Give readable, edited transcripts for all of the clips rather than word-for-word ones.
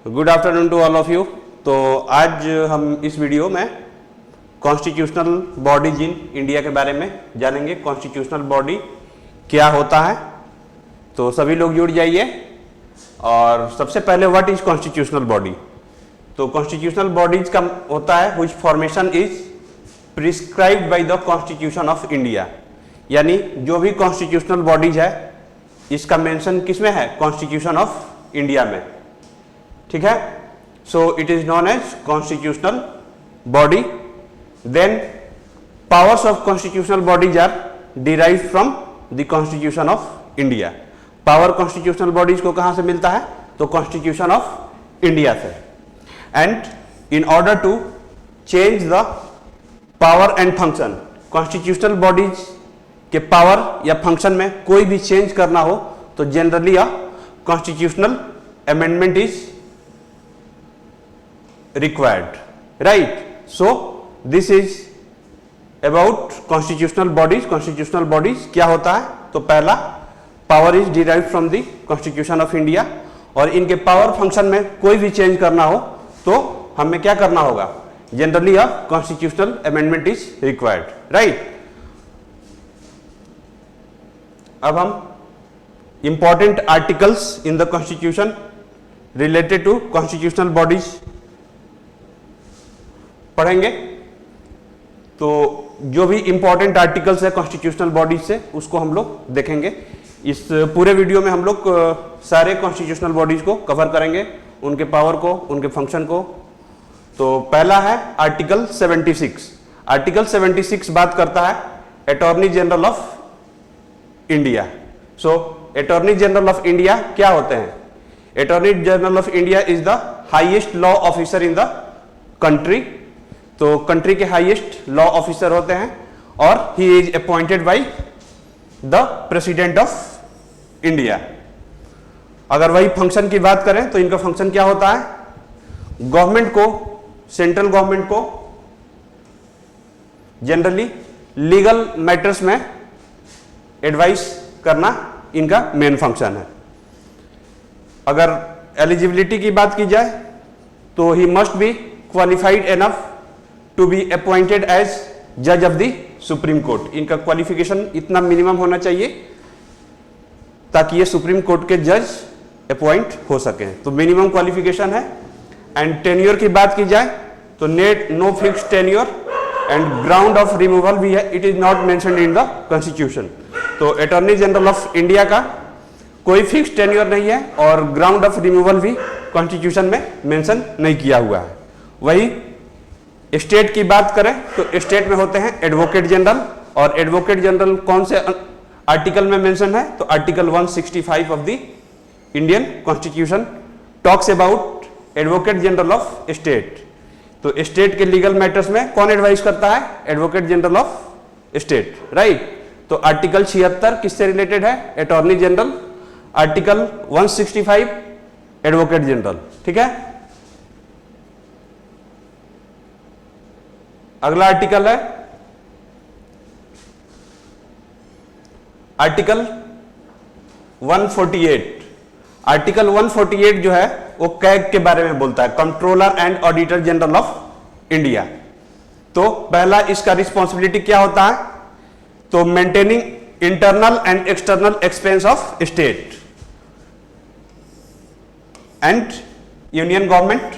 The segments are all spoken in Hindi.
Good afternoon to all of you. तो आज हम इस वीडियो में कॉन्स्टिट्यूशनल बॉडीज इन इंडिया के बारे में जानेंगे। कॉन्स्टिट्यूशनल बॉडी क्या होता है, तो सभी लोग जुड़ जाइए। और सबसे पहले व्हाट इज कॉन्स्टिट्यूशनल बॉडी। तो कॉन्स्टिट्यूशनल बॉडीज का होता है which formation is prescribed by the constitution of India. यानी जो भी कॉन्स्टिट्यूशनल बॉडीज है इसका मेंशन किस में है, कॉन्स्टिट्यूशन ऑफ इंडिया में। ठीक है, so it is non as constitutional body. Then powers of constitutional bodies are derived from the constitution of India. Power constitutional bodies को कहां से मिलता है, तो कॉन्स्टिट्यूशन ऑफ इंडिया से। And in order to change the power and function, constitutional bodies के पावर या फंक्शन में कोई भी चेंज करना हो तो generally a constitutional amendment is required, right? So this is about constitutional bodies. Constitutional bodies क्या होता है, तो पहला power is derived from the constitution of India. और इनके पावर फंक्शन में कोई भी चेंज करना हो तो हमें क्या करना होगा, generally a constitutional amendment is required, right. अब हम important articles in the constitution related to constitutional bodies पढ़ेंगे। तो जो भी इंपॉर्टेंट आर्टिकल्स है कॉन्स्टिट्यूशनल बॉडीज से उसको हम लोग देखेंगे। इस पूरे वीडियो में हम लोग सारे कॉन्स्टिट्यूशनल बॉडीज को कवर करेंगे, उनके पावर को, उनके फंक्शन को। तो पहला है आर्टिकल 76। आर्टिकल 76 बात करता है attorney general of India. So attorney general of India क्या होते हैं, attorney general of India is the highest law officer in the country. तो कंट्री के हाईएस्ट लॉ ऑफिसर होते हैं और he is appointed by the president of India. अगर वही फंक्शन की बात करें तो इनका फंक्शन क्या होता है, गवर्नमेंट को, सेंट्रल गवर्नमेंट को जनरली लीगल मैटर्स में एडवाइस करना इनका मेन फंक्शन है। अगर एलिजिबिलिटी की बात की जाए तो ही must be qualified enough to be appointed as जज ऑफ द सुप्रीम कोर्ट। इनका क्वालिफिकेशन इतना मिनिमम होना चाहिए ताकि ये सुप्रीम कोर्ट के जज अपॉइंट हो सके, तो मिनिमम क्वालिफिकेशन है। एंड टेन्योर की बात की जाए तो no fix tenure and ground of removal भी है, it is not mentioned in the constitution. तो अटॉर्नी जनरल ऑफ इंडिया का कोई फिक्स टेन्योर नहीं है और ग्राउंड ऑफ रिमूवल भी कॉन्स्टिट्यूशन में मेंशन नहीं किया हुआ है। वही स्टेट की बात करें तो स्टेट में होते हैं एडवोकेट जनरल, और एडवोकेट जनरल कौन से आर्टिकल में मेंशन है, तो article 165 of the Indian constitution talks about advocate general of state. तो स्टेट के लीगल मैटर्स में कौन एडवाइस करता है, advocate general of state, right. तो आर्टिकल 76 किससे रिलेटेड है, attorney general. Article 165 advocate general, ठीक है। अगला आर्टिकल है आर्टिकल 148। आर्टिकल 148 जो है वो कैग के बारे में बोलता है, controller and auditor general of India. तो पहला इसका रिस्पॉन्सिबिलिटी क्या होता है, तो maintaining internal and external expense of state and union government.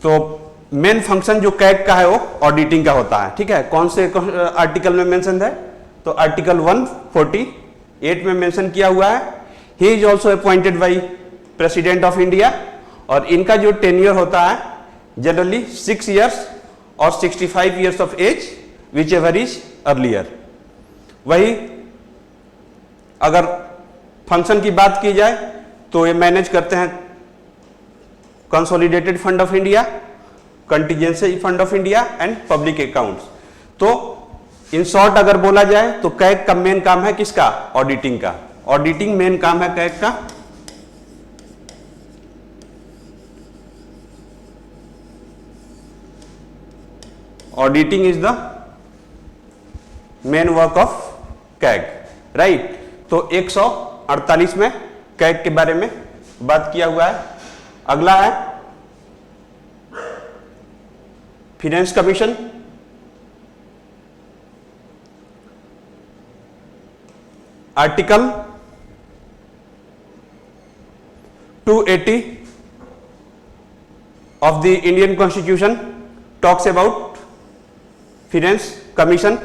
तो मेन फंक्शन जो कैग का है वो ऑडिटिंग का होता है, ठीक है। कौन से आर्टिकल में मेंशन है, तो आर्टिकल 148 में मेंशन किया हुआ है। He is also appointed by president of India और इनका जो टेन्योर होता है जनरली 6 इयर्स और 65 years of age, whichever is earlier. वही अगर फंक्शन की बात की जाए तो ये मैनेज करते हैं consolidated fund of India, contingency fund of India and public accounts. तो इन शॉर्ट अगर बोला जाए तो कैग का मेन काम है किसका, ऑडिटिंग का। ऑडिटिंग मेन काम है कैग का। Auditing is the main work of CAG, right. तो 148 में कैग के बारे में बात किया हुआ है। अगला है finance commission. Article 280 of the Indian Constitution talks about finance commission.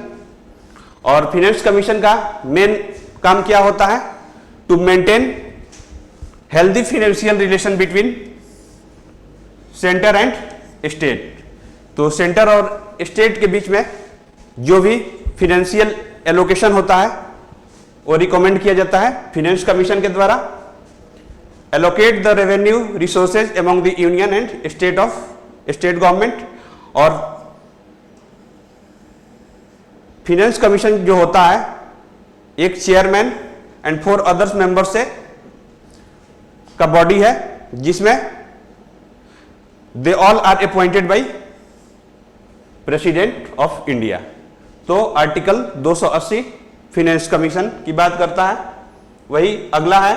और फिनेंस कमीशन का मेन काम क्या होता है? To maintain healthy financial relation between centre and state. तो सेंटर और स्टेट के बीच में जो भी फिनेंशियल एलोकेशन होता है वो रिकमेंड किया जाता है फिनेंस कमीशन के द्वारा। allocate the revenue resources among the union and state government। और फिनेंस कमीशन जो होता है एक चेयरमैन एंड 4 अदर्स मेंबर्स से का बॉडी है जिसमें they all are appointed by president of India. तो आर्टिकल 280 फिनेंस कमीशन की बात करता है। वही अगला है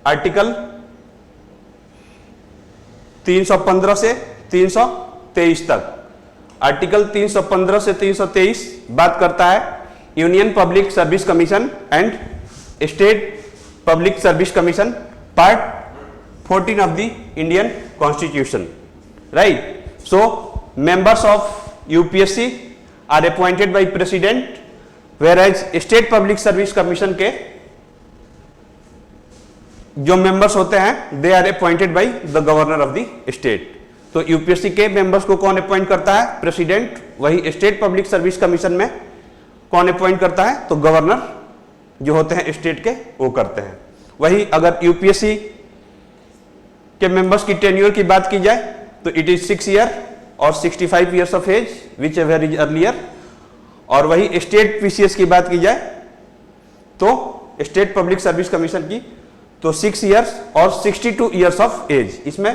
आर्टिकल 315 से 323 तक। आर्टिकल 315 से 323 बात करता है union public service commission and state public service commission, part 14 of the Indian constitution, right. So members of UPSC are appointed by president, whereas state public service commission के जो मेंबर्स होते हैं they are appointed by the governor of the state. तो यूपीएससी के मेंबर्स को कौन अपॉइंट करता है? प्रेसिडेंट। वही स्टेट पब्लिक सर्विस कमीशन में कौन अपॉइंट करता है? तो गवर्नर जो होते हैं स्टेट के वो करते हैं। वही अगर यूपीएससी के मेंबर्स की टेन्योर की बात की जाए तो इट इज 6 ईयर और 65 years of age whichever is earlier. और वही स्टेट पीसीएस की बात की जाए तो स्टेट पब्लिक सर्विस कमीशन की तो 6 ईयर्स और 62 ईयर्स ऑफ एज, इसमें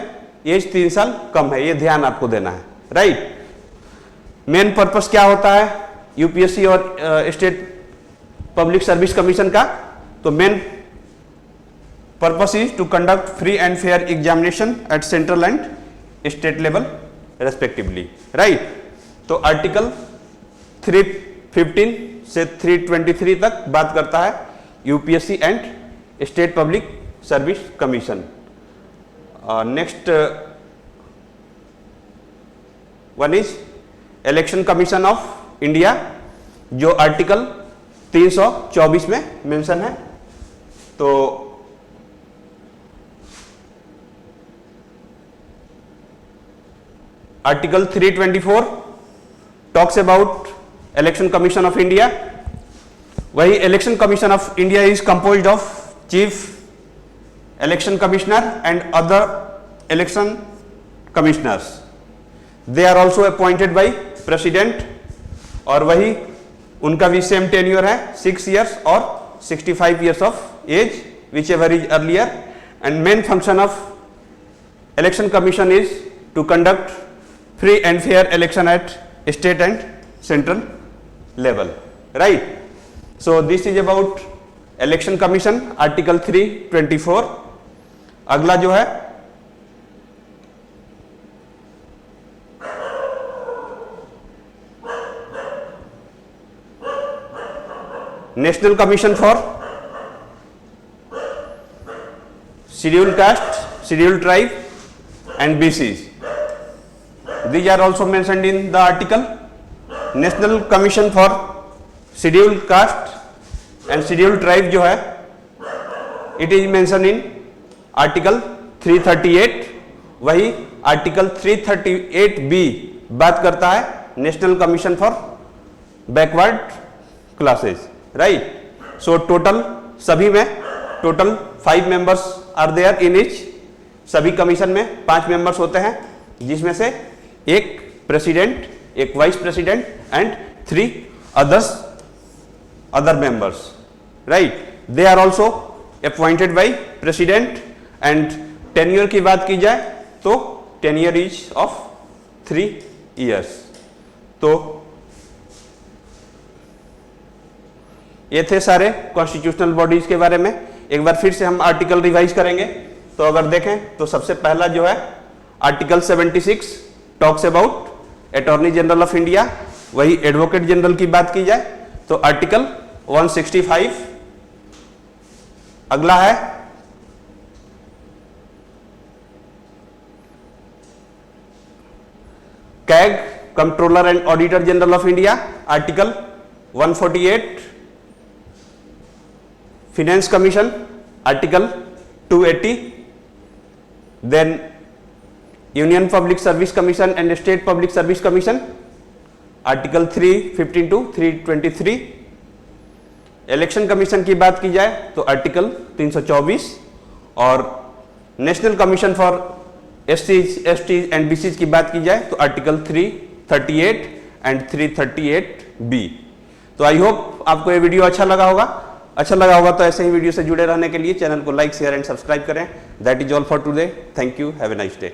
एज 3 साल कम है, ये ध्यान आपको देना है, राइट। मेन पर्पस क्या होता है यूपीएससी और स्टेट पब्लिक सर्विस कमीशन का? तो main purpose is to conduct free and fair examination at central and state level respectively, right. तो आर्टिकल 315 से 323 तक बात करता है UPSC and state public service commission. Next one is election commission of India, जो आर्टिकल 324 में मेंशन है। तो article 324 talks about election commission of India. वही election commission of India is composed of chief election commissioner and other election commissioners. They are also appointed by president और वही उनका भी सेम टेन्योर है 6 ईयर्स और 65 years of age whichever is earlier. And main function of election commission is to conduct free and fair election at state and central level, right. So this is about election commission article 324। अगला जो है national commission for schedule caste, schedule tribe and BCs. These are also mentioned in the article. National Commission for Scheduled Caste and Scheduled Tribe जो है it is mentioned in Article 338। वही Article 338B बात करता है National Commission for Backward Classes, right? So total सभी में total 5 members are there in each। सभी कमीशन में 5 members होते हैं जिसमें से एक प्रेसिडेंट, एक vice president and 3 other members, right. They are also appointed by president and tenure की बात की जाए तो टेन्योर इज ऑफ 3 इयर्स। तो ये थे सारे कॉन्स्टिट्यूशनल बॉडीज के बारे में। एक बार फिर से हम आर्टिकल रिवाइज करेंगे। तो अगर देखें तो सबसे पहला जो है article 76 talks about attorney general of India, वही एडवोकेट जनरल की बात की जाए तो आर्टिकल 165। अगला है CAG, controller and auditor general of India, article 148। Finance commission, article 280। Then union public service commission and state public service commission, article 315 to 323। Election commission की बात की जाए तो आर्टिकल 324, और नेशनल कमीशन फॉर एससीज, एसटीज एंड बीसीज की बात की जाए तो आर्टिकल 338 एंड 338 बी। तो आई होप आपको ये वीडियो अच्छा लगा होगा। तो ऐसे ही वीडियो से जुड़े रहने के लिए चैनल को लाइक, शेयर एंड सब्सक्राइब करें। That is all for today. Thank you, have a nice day.